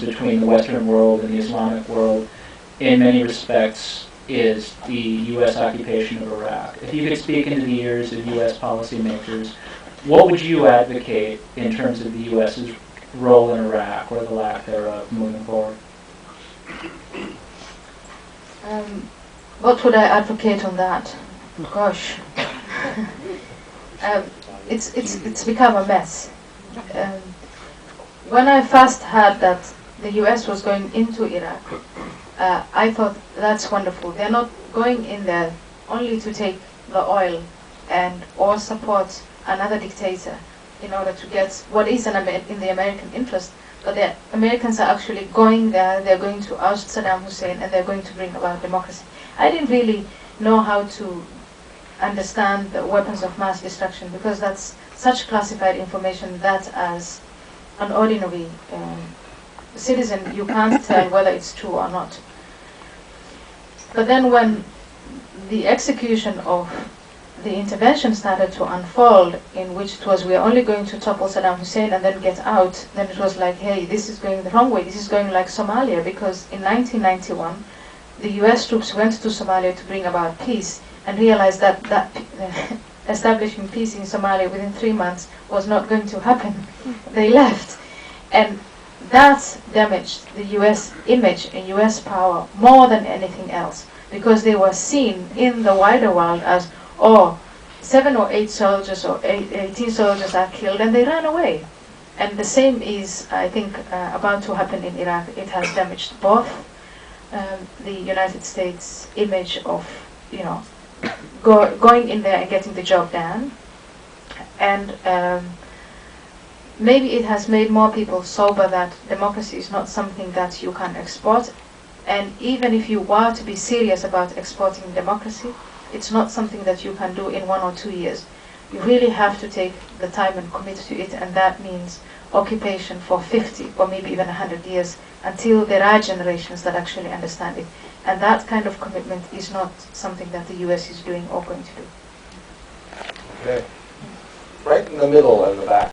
difference between the Western world and the Islamic world, in many respects, is the U.S. occupation of Iraq. If you could speak into the ears of U.S. policymakers, what would you advocate in terms of the U.S.'s role in Iraq, or the lack thereof, moving forward? What would I advocate on that? Gosh. It's become a mess. When I first heard that the US was going into Iraq, I thought that's wonderful. They're not going in there only to take the oil and or support another dictator in order to get what is in the American interest, but the Americans are actually going there. They're going to oust Saddam Hussein, and they're going to bring about democracy. I didn't really know how to understand the weapons of mass destruction, because that's such classified information that as an ordinary citizen you can't tell whether it's true or not. But then when the execution of the intervention started to unfold, in which it was, we are only going to topple Saddam Hussein and then get out, then it was like, hey, this is going the wrong way. This is going like Somalia, because in 1991 the US troops went to Somalia to bring about peace, and realized that establishing peace in Somalia within 3 months was not going to happen. They left, and that damaged the US image and US power more than anything else, because they were seen in the wider world as, oh, 7 or 8 soldiers or 18 soldiers are killed, and they ran away. And the same is, I think, about to happen in Iraq. It has damaged both the United States image of, going in there and getting the job done, and maybe it has made more people sober that democracy is not something that you can export, and even if you were to be serious about exporting democracy, it's not something that you can do in 1 or 2 years. You really have to take the time and commit to it, and that means occupation for 50 or maybe even 100 years, until there are generations that actually understand it. And that kind of commitment is not something that the US is doing or going to do. Okay. Right in the middle and the back.